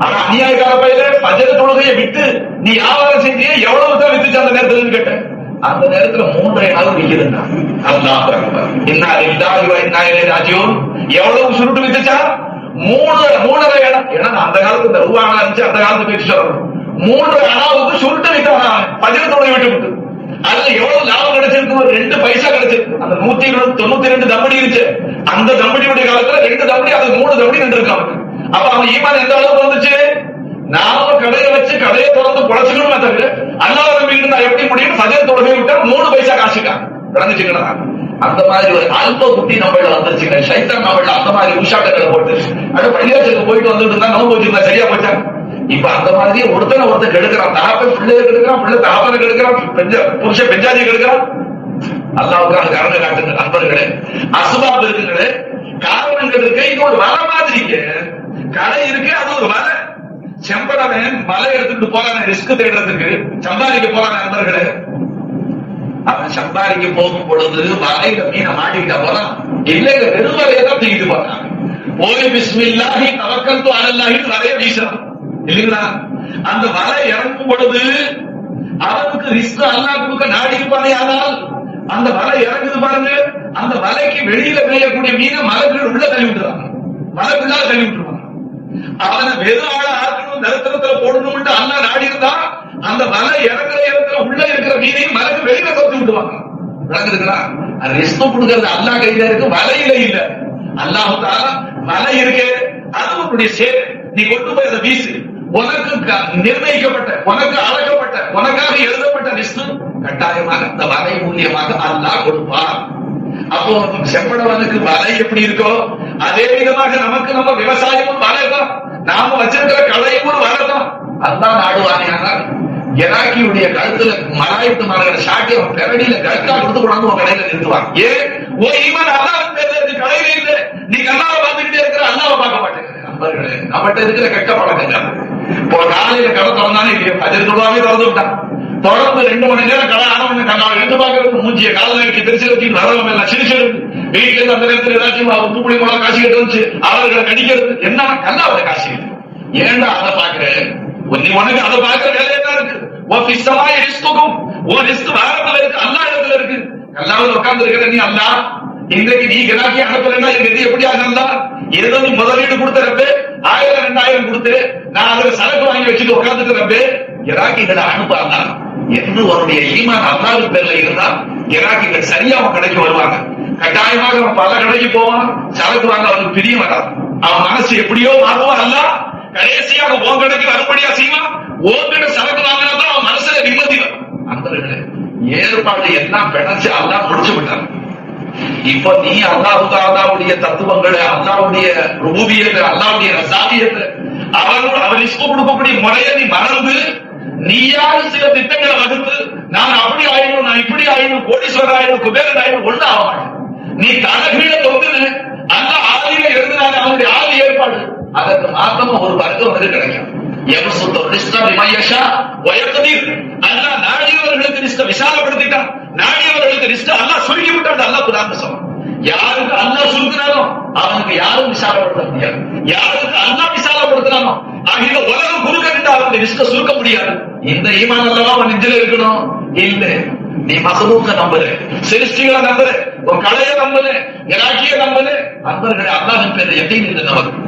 ஆனா அநியாயக்கார பையில ஃபஜ்ர் தொழுகையை விட்டு நீ வியாபாரம் செஞ்சியே எவ்வளவு தான் வித்துச்சு அந்த நேரத்துல கேட்டேன். அந்த நேரத்துல 3.5 நாள் விற்கிறேன். அல்லாஹ் அக்பர். இன்னா லில்லாஹி வ இன்னா இலைஹி ராஜிஊன். எவ்வளவு சுருட்டு வித்துச்சா? 3.5 இடம். ஏன்னா அந்த காலத்துல ரூபாய் இருந்துச்சு, அந்த காலத்து பேச்சு சொல்லணும். 3 அணாவுக்கு சுருட்டு விட்டான் ஃபஜ்ர் தொழுகை விட்டு. அதுல எவ்வளவு லாபம் கிடைச்சிருக்கு? 2 பைசா கிடைச்சிருக்கு. அந்த 192 தம்படி இருந்துச்சு. அந்த தம்படியுடைய காலத்துல 2 தம்படி, அது 3 தம்படி நின்று இருக்காங்க. அப்ப அவன் ஈமான் எந்த அளவுக்கு வந்துச்சு? நாம கடையை வச்சு கடையை திறந்து குறைச்சுக்கணுமே தவிர அல்லாஹ் நம்பிட்டு நான் எப்படி முடியும்? ஃபஜ்ர் தொழுகை விட்டா 3 பைசா காசுக்கான் விளங்குச்சுங்களா? அந்த மாதிரி ஒரு அல்ப குட்டி நம்மள வந்துருச்சுங்க. சைத்தான் நம்மள அந்த மாதிரி உஷாட்டங்களை போட்டு அது பள்ளியாச்சுக்கு போயிட்டு வந்துட்டு இருந்தா நோம்பு வச்சிருந்தா சரியா போச்சா? இப்ப அந்த மாதிரி ஒருத்தனை கெடுக்கிறான். தகப்ப பிள்ளைய கெடுக்கிறான், பிள்ளை தகப்பனை கெடுக்கிறான், புருஷ பெஞ்சாதியை கெடுக்கிறான். அல்லாஹ்வுக்காக கருணை காட்டுங்க நண்பர்களே. அஸ்பாப் இருக்குங்களே, காரணங்கள் இருக்கு. இது ஒரு வலை மாதிரிங்க. கடை இருக்கு, அது ஒரு வலை. செம்படவன் மலை எடுத்துட்டு போறான ரிஸ்க் தேடுறதுக்கு, சம்பாதிக்க போறான நண்பர்களே. அவன் சம்பாதிக்க போகும் பொழுது வலையில மீனை மாட்டிக்கிட்ட போறான். இல்லைங்க, வெறும் வலையை தான் தூக்கிட்டு போறான். ஓய் பிஸ்மில்லாஹி தவக்கல்து அலல்லாஹி வலைய வீசுறான் இல்லைங்களா? அந்த வலை இறங்கும் பொழுது அவனுக்கு ரிஸ்க் அல்லாஹ் கொடுக்க நாடி இருப்பானே. ஆனால் அந்த வலை இறங்குது பாருங்க, அந்த வலைக்கு வெளியில மேயக்கூடிய மீனை மலைக்குள்ள உள்ள தள்ளி விட்டுறாங்க. மலைக்குள்ளால தள்ளி விட்டுருவாங்க. அவனை வெறும் ஆள ஆக்கணும், நிலத்தரத்துல போடணும் அல்லாஹ் நாடி இருந்தா அந்த வலை இறங்குற இடத்துல உள்ள இருக்கிற மீனையும் மலைக்கு வெளியில தோத்து விட்டுவாங்க. விளங்குதுங்களா? ரிஸ்க் கொடுக்கறது அல்லாஹ் கையில இருக்கு, வலையில இல்ல. அல்லாஹ் தஆலா வலை இருக்கு, அது உன்னுடைய சேவை. நீ கொண்டு போய் அதை வீசு. உனக்கு நிர்ணயிக்கப்பட்ட, உனக்கு அழகப்பட்ட, உனக்காக எழுதப்பட்ட ரிஸ்க் கட்டாயமாக அந்த வலை மூலியமாக அல்லாஹ் கொடுப்பார். அப்போ செம்படவனுக்கு வலை எப்படி இருக்கோ அதே விதமாக நமக்கு நம்ம விவசாயமும் வலை தான், நாம வச்சிருக்கிற கலையும் ஒரு வலை தான். அல்லாஹ் நாடுவானேயானால் எராக்கியுடைய கழுத்துல மலாயத்து மாநகர சாட்டி அவன் பெரடியில கழுத்தா கொடுத்து கொண்டாந்து உன் கடையில நிறுத்துவான். ஏன்? ஓ ஈமான் அல்லாஹ் பேசுறது கடையில இல்ல, நீ கண்ணாவை பார்த்துக்கிட்டே இருக்கிற அல்லாஹ்வை பார்க்க மாட்டேங்கிற. நண்பர்களே, நம்மகிட்ட இருக்கிற கெட்ட பழக்கங்கள். இப்போ காலையில கடை திறந்தானே இல்லையா, ஃபஜ்ர் தொழுவாவே திறந்து விட்டான். தொடர்ந்து 2 மணி நேரம் கடை ஆனவன கண்ணாவை எடுத்து பார்க்கறது, மூஞ்சிய கால வச்சு தெரிச்சு வச்சு வரவங்க எல்லாம் சிரிச்சது. வீட்டுல இருந்து அந்த நேரத்தில் ஏதாச்சும் உப்புப்புளி மூலம் காசு கட்டு வச்சு அவர்களை கடிக்கிறது. என்ன கண்ணாவோட காசு? ஏன்டா அதை பாக்குறேன்? நீ உனக்கு அதை பாக்குற வேலை என்ன இருக்கு? வாரத்துல இருக்கு, அல்லா இடத்துல இருக்கு. அல்லாஹ் உட்கார்ந்து இருக்கிற நீ அல்லாஹ் இன்றைக்கு நீ கிராக்கி அனுப்பலன்னா இது எப்படி ஆகுதா? ஏதோ நீ முதலீடு கொடுத்தரப்பே 1000 2000 கொடுத்து நான் அதுல சரக்கு வாங்கி வச்சுட்டு உட்கார்ந்துட்டு கிராக்கிகளை அனுப்பாங்க என்று அவருடைய ஈமான் அல்லாஹ் பேர்ல இருந்தா கிராக்கிகள் சரியா அவன் கடைக்கு வருவாங்க. கட்டாயமாக அவன் பல கடைக்கு போவான், சரக்கு வாங்க அவனுக்கு பிரியம் வராது. அவன் மனசு எப்படியோ மாறுவான். அல்ல கடைசியாக உன் கடைக்கு வரும்படியா செய்வான். உன்கிட்ட சரக்கு வாங்கினா தான் அவன் மனசுல நிம்மதி வரும். அந்த ஏற்பாடு எல்லாம் பிணைச்சு அல்லாஹ் முடிச்சு விட்டான். இப்ப நீ அல்லாஹ்வுடைய தத்துவங்களை, அல்லாஹ்வுடைய ருபூபியத்தை, அல்லாஹ்வுடைய ரஸாபியத்தை, அவர் ரிஸ்க் கொடுக்கக்கூடிய முறையை நீ மறந்து நீயாவது சில திட்டங்களை வகுத்து நான் அப்படி ஆயிடும், நான் இப்படி ஆயிடும், கோடீஸ்வரர் ஆயிடும், குபேரன் ஆயிடும், ஒண்ணு ஆக மாட்டேன். நீ தலைகீழ தொங்குது அந்த ஆதியில எழுதினாங்க அவனுடைய ஆதி ஏற்பாடு. அதற்கு மாத்தமா ஒரு வர்க்கம் வந்து கிடைக்கும். அல்லாஹ் நாடியவர்களுக்கு ரிஸ்க விசாலப்படுத்திட்டான், நாடியவர்களுக்கு ரிஸ்க அல்லாஹ் சுருக்கி விட்டான். அல்லாஹ் குர்ஆன்ல சொல்றான். யாருக்கு அல்லாஹ் சுருக்கினாலும் அவனுக்கு யாரும் விசாலப்படுத்த முடியாது. யாருக்கு அல்லாஹ் விசாலப்படுத்தினாலும் ஆகிய உலகம் குறுக்கிட்டு அவனுடைய ரிஸ்க சுருக்க முடியாது. இந்த ஈமான் அல்லவா அவன் நெஞ்சில இருக்கணும். இல்ல, நீ மகதூக்க நம்புற, சிருஷ்டிகளை நம்புற, உன் கலையை நம்புற, இராக்கிய நம்புற. அன்பர்களே, அல்லாஹ்வின் பேர்ல யகீன் இல்லை நமக்கு.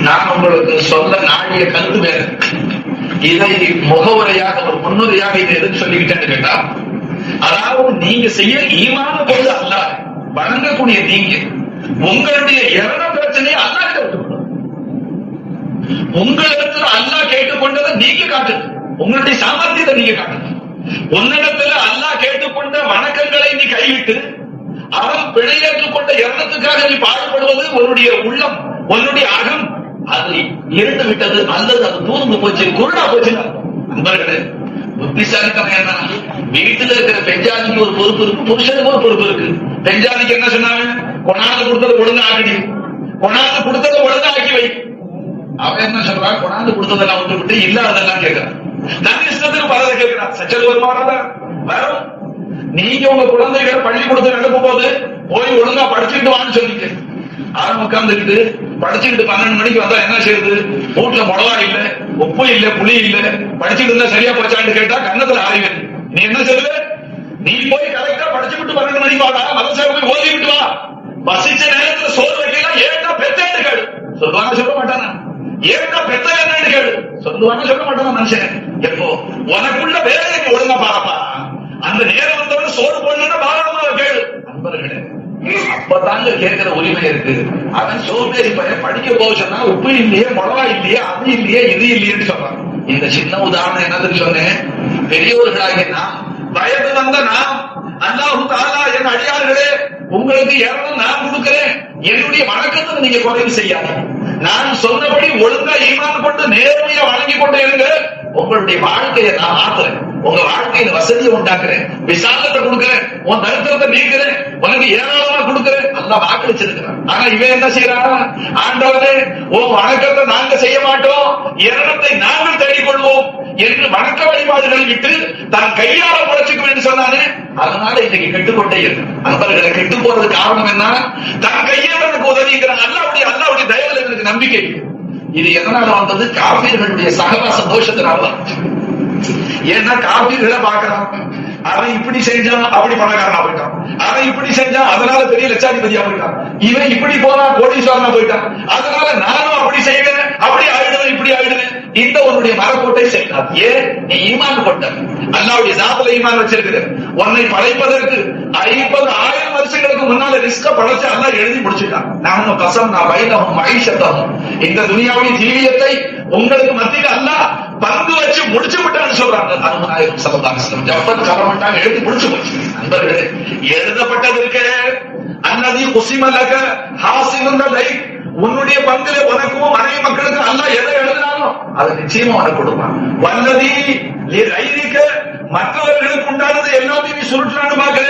நான் உங்களுக்கு சொல்ல நாடிய கருத்து வேற. இதை முகவுரையாக ஒரு முன்னுரையாக இதை எதுக்கு சொல்லிக்கிட்டேன்னு கேட்டா, அதாவது நீங்க செய்ய ஈமான கொண்டு அல்லாஹ் வணங்கக்கூடிய நீங்க உங்களுடைய இரண பிரச்சனையை அல்லாஹ் கிட்ட விட்டுக்கணும். உங்களிடத்துல அல்லாஹ் கேட்டுக்கொண்டதை நீங்க காட்டுங்க, உங்களுடைய சாமர்த்தியத்தை நீங்க காட்டுங்க. உன்னிடத்துல அல்லாஹ் கேட்டுக்கொண்ட வணக்கங்களை நீ கைவிட்டு அவன் பிழையேற்றுக் கொண்ட எண்ணத்துக்காக நீ பாடுபடுவது உன்னுடைய உள்ளம், உன்னுடைய அகம் அது இருந்து விட்டது அல்லது அது தூர்ந்து போச்சு, குருடா போச்சு. நண்பர்களே, புத்திசாலித்தனம் என்ன? வீட்டுல இருக்கிற பெஞ்சாதிக்கு ஒரு பொறுப்பு இருக்கு, புருஷனுக்கு ஒரு பொறுப்பு இருக்கு. பெஞ்சாதிக்கு என்ன சொன்னாங்க? கொண்டாந்து கொடுத்தது ஒழுங்கா ஆக்கி, கொண்டாந்து கொடுத்ததை ஒழுங்கா ஆக்கி வை. அவன் என்ன சொல்றான்? கொண்டாந்து கொடுத்ததெல்லாம் விட்டு விட்டு இல்லாததெல்லாம் கேட்கிறான். தன் இஷ்டத்துக்கு பலதை கேட்கிறான். சச்சல் வருமானதா வரும். நீங்க உங்க குழந்தைகளை பள்ளிக்கூடத்தில் அனுப்பும் போது போய் ஒழுங்கா படிச்சுட்டு வான்னு சொல்லிட்டு ஆரம்ப உட்கார்ந்துக்கிட்டு படிச்சுக்கிட்டு 12 மணிக்கு வந்தா என்ன செய்யுது? வீட்டுல மிளகா இல்ல, உப்பு இல்ல, புளி இல்ல, படிச்சுட்டு இருந்தா சரியா போச்சான்னு கேட்டா கண்ணத்துல ஆறிவேன். நீ என்ன சொல்லுவ? நீ போய் கரெக்டா படிச்சுட்டு 12 மணிக்கு வாடா, மதரசாவுக்கு போய் ஓதி விட்டு வா. பசிச்ச நேரத்துல சோறு வைக்கலாம், ஏன்டா பெத்தேன்னு கேடு. சொல்லுவாங்க சொல்ல மாட்டானா? ஏன்டா பெத்த என்னன்னு கேடு. சொல்லுவாங்க சொல்ல மாட்டானா மனுஷன்? எப்போ உனக்குள்ள வேலையை ஒழுங்கா பாரப்பா, அந்த நேரம் வந்தவன சோறு போடணும்னா பாரமா கேடு. நண்பர்களே, அப்பதாங்க கேட்கிற உரிமை இருக்கு. அவன் சோம்பேறி பையன் படிக்க போக சொன்னா உப்பு இல்லையே, மிளகா இல்லையே, அது இல்லையே, இது இல்லையேன்னு சொல்றான். இந்த சின்ன உதாரணம் என்னதுன்னு சொன்னேன். பெரியவர்களாகினா வயது வந்த நாம் அல்லாஹு தஆலா என் அடியார்களே உங்களுக்கு ஏறணும் நான் கொடுக்கிறேன், என்னுடைய வணக்கத்துக்கு நீங்க குறைவு செய்யாத, நான் சொன்னபடி ஒழுங்கா ஈமான் கொண்டு நேர்மையா வணங்கி கொண்டு இருங்க, உங்களுடைய வாழ்க்கையை நான் மாத்துறேன், உங்க வாழ்க்கையில வசதியை உண்டாக்குறேன், விசாலத்தை கொடுக்கிறேன், உன் தரித்திரத்தை நீக்கிறேன், உனக்கு ஏராளமா கொடுக்கிறேன், அல்லாஹ் வாக்களிச்சிருக்கிறான். ஆனா இவன் என்ன செய்யறான்? ஆண்டவரே உன் வணக்கத்தை நாங்க செய்ய மாட்டோம், இரணத்தை நாங்கள் தேடிக்கொள்வோம் என்று வணக்க வழிபாடுகளை விட்டு தான் கையால முளைச்சுக்க வேண்டும் சொன்னானே. அதனால இன்னைக்கு கெட்டுக்கொண்டே இருக்கு. நண்பர்களை கெட்டு போறது காரணம் என்ன? தன் கையால எனக்கு உதவிங்கிறான். அல்லாஹ்வுடைய தயவுல எனக்கு நம்பிக்கை. இது எதனால வந்தது? காபீர்களுடைய சகவாச தோஷத்தினால. ஏன்னா காபீர்களை பார்க்கிறான், அவன் இப்படி செஞ்சான் அப்படி பணக்காரனா போயிட்டான், அவன் இப்படி செஞ்சான் அதனால பெரிய லட்சாதிபதியா போயிட்டான், இவன் இப்படி போனா கோடீஸ்வரனா போயிட்டான், அதனால நானும் அப்படி செய்வேன், அப்படி ஆயிடுவேன், இப்படி ஆயிடுவேன். இந்த உன்னுடைய மரக்கோட்டை செய்யலாம். ஏன்? நீ ஈமான் கொண்ட அல்லாஹ்வுடைய ஸாத்துல ஈமான் வச்சிருக்கிற. உன்னை படைப்பதற்கு 50,000 வருஷங்களுக்கு முன்னால ரிஸ்க படைச்சு அல்லாஹ் எழுதி முடிச்சுட்டான். நானும் கசம் நான் பைனஹும் மஈஷத்தஹும், இந்த துனியாவுடைய ஜீவியத்தை உங்களுக்கு மத்தியில் அல்லாஹ் பங்கு வச்சு முடிச்சு விட்டான்னு சொல்றாங்க. அருமநாயகம் ஸல்லல்லாஹு அலைஹி வஸல்லம் ஜப்பத் கரமண்டாங்க எழுதி முடிச்சு போச்சு. நண்பர்களே, எழுதப்பட்டது இருக்கு. அல்லதி குஸிமலக ஹாசிலுன் லைக், உன்னுடைய பங்குல உனக்கும் மனைவி மக்களுக்கு அல்லாஹ் எதை எழுதினாலும் அதை நிச்சயமா உனக்கு கொடுப்பான். வல்லதி லிரைரிக, மற்றவர்களுக்கு உண்டானது எல்லாத்தையும் நீ சுருட்டான்னு பாக்குற,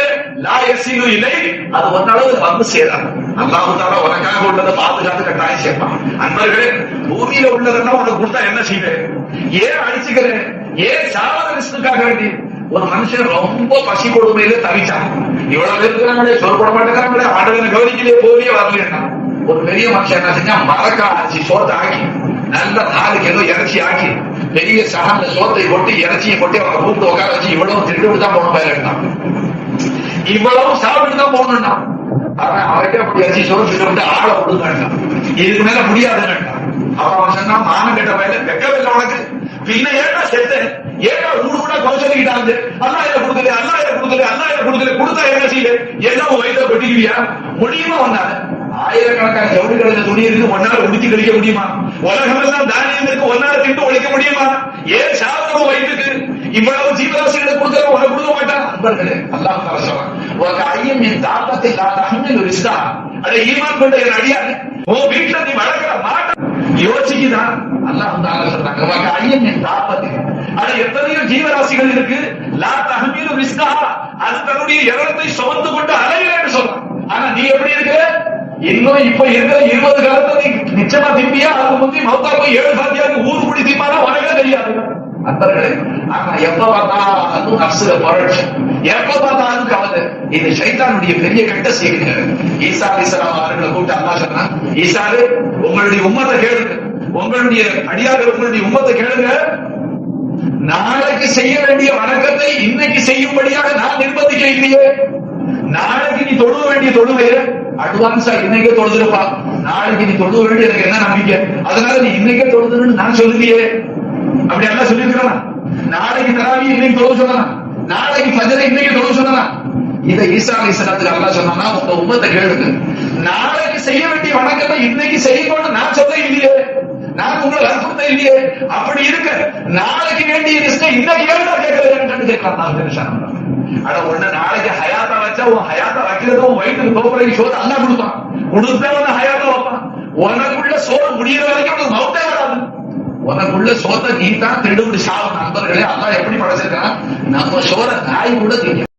லா யஸிலு இலை, அது ஒன்னளவு வந்து சேராது. அல்லாஹ் தஆலா உனக்காக உள்ளதை பாதுகாத்து கட்டாயம் சேர்ப்பான். அன்பர்களே, பூமியில உள்ளதெல்லாம் உனக்கு கொடுத்தா என்ன செய்வேன்? ஏன் அடிச்சுக்கிறேன்? ஏன் சாவர ரிஸ்க்குக்காக வேண்டி? ஒரு மனுஷன் ரொம்ப பசி கொடுமையில தவிச்சான், இவ்வளவு பேர் இருக்கிறாங்களே, சொல் போட மாட்டேங்கிறாங்களே, ஆண்டவனை கவனிக்கலையே, போவியே வரலையா? ஒரு பெரிய மனுஷன் என்ன செஞ்சா, மரக்கால் அரிசி சோத்தை ஆக்கி நல்ல 4 கிலோ இறைச்சி ஆக்கி பெரிய சகல சோத்தை கொட்டி இறைச்சியை கொட்டி அவரை கூப்பிட்டு உட்கார வச்சு இவ்வளவு திருட்டு தான் போகணும் பயிர் எடுத்தான், இவ்வளவு சாப்பிட்டு தான் போகணும்னா அவன் அவர்கிட்ட அப்படி இறைச்சி சோறு திட்டு ஆளை கொடுக்காட்டான், இதுக்கு மேல முடியாதுன்னு. அவன் சொன்னா, மானம் கெட்ட பயில வெக்கவில்லை உனக்கு, பின்ன ஏட்டா செத்த, ஏட்டா ஊடு கூட கௌசலிக்கிட்டாங்க, அல்லாஹ் இதை கொடுக்கல, அல்லாஹ் இதை கொடுக்கல, அல்லாஹ் இதை கொடுக்கல, கொடுத்தா என்ன செய்ய, என்ன வயிற்ற கொட்டிக்குவியா? முடியுமா? வந்தாங்க ஆயிரக்கணக்கான ஜவுளிகளில் துணி இருக்கு, ஒன்னால உடுத்தி கழிக்க முடியுமா? உலகமெல்லாம் தானியம் இருக்கு, ஒன்னால திண்டு ஒழிக்க முடியுமா? ஏன் சாப்பிடும் வயிற்றுக்கு இவ்வளவு ஜீவராசிகளை கொடுக்க உனக்கு கொடுக்க மாட்டான். நண்பர்களே, அல்லாஹ் தஆலா சொல்றான், உனக்கு ஐயம் என் தாக்கத்தை தஹ்மிலு ரிஸ்கா, அட ஈமான் கொண்ட என் அடியார், உன் வீட்டுல நீ வளர்க்கிற மாட்ட யோசிக்குதான். அல்லாஹ் தஆலா சொல்றாங்க, உனக்கு ஐயம் என் தாக்கத்தை, அட எத்தனையோ ஜீவராசிகள் இருக்கு, லா தஹ்மிலு ரிஸ்கா, அது தன்னுடைய இரணத்தை சுமந்து கொண்டு அலைகிறேன்னு சொல்றான். ஆனா நீ எப்படி இருக்க? இன்னும் இப்ப இருக்கிற 20 காலத்தை நீ நிச்சயமா திம்பியா? அதுக்கு முந்தி மௌத்தா போய் 7 சாத்தியாருக்கு ஊரு குடி திம்பானா உனக்கே தெரியாது. நண்பர்களே, ஆனா எப்ப பார்த்தாலும் நப்சுல புரட்சி, எப்ப பார்த்தாலும் கவலை. இது ஷைத்தானுடைய பெரிய கெட்ட செய்திங்க. ஈசா அலைஹிஸ்ஸலாம் அவர்களை கூப்பிட்டு அல்லாஹ் சொன்னான், ஈசாவே உங்களுடைய உம்மத்தை கேளுங்க, உங்களுடைய அடியார்கள் உங்களுடைய உம்மத்தை கேளுங்க, நாளைக்கு செய்ய வேண்டிய வணக்கத்தை இன்னைக்கு செய்யும்படியாக நான் நிர்பந்திக்க இல்லையே. நாளைக்கு நீ தொழுவ வேண்டிய தொழுவைய அட்வான்ஸா இன்னைக்கே தொழுதுருப்பா, நாளைக்கு நீ தொழுவ வேண்டிய எனக்கு என்ன நம்பிக்கை, அதனால நீ இன்னைக்கே தொழுதுன்னு நான் சொல்லுவியே. அப்படி எல்லாம் சொல்லியிருக்கிறான். நாளைக்கு தராவி இன்னைக்கு தொழுவ சொல்லலாம், நாளைக்கு ஃபஜ்ரை இன்னைக்கு தொழுவ சொல்லலாம். இதை ஈசா அலைஹிஸ்ஸலாத்துக்கு அல்லாஹ் சொன்னா, உங்க உம்மத்தை கேளுங்க, நாளைக்கு செய்ய வேண்டிய வணக்கத்தை இன்னைக்கு செய்யணும்னு நான் சொல்ல இல்லையே, நான் உங்களை வற்புறுத்த இல்லையே. அப்படி இருக்க நாளைக்கு வேண்டிய ரிஸ்கை இன்னைக்கு ஏன் கேட்கிறேன் கேட்கலாம். ஆனா உடனே நாளைக்கு ஹயாத்தா வச்சா உன் ஹயாத்தா வைக்கிறது உன் வயிற்றுக்கு தோப்புறைக்கு சோறு அல்லா கொடுப்பான். கொடுத்தவன ஹயாத்தா வைப்பான். உனக்குள்ள சோறு முடிகிற வரைக்கும் உனக்கு மௌத்தே வராது. உனக்குள்ள சோத்தை நீ தான் திருடுபடி சாவு. நண்பர்களே, அல்லா எப்படி படைச்சிருக்கான், நம்ம சோற நாய் கூட திங்க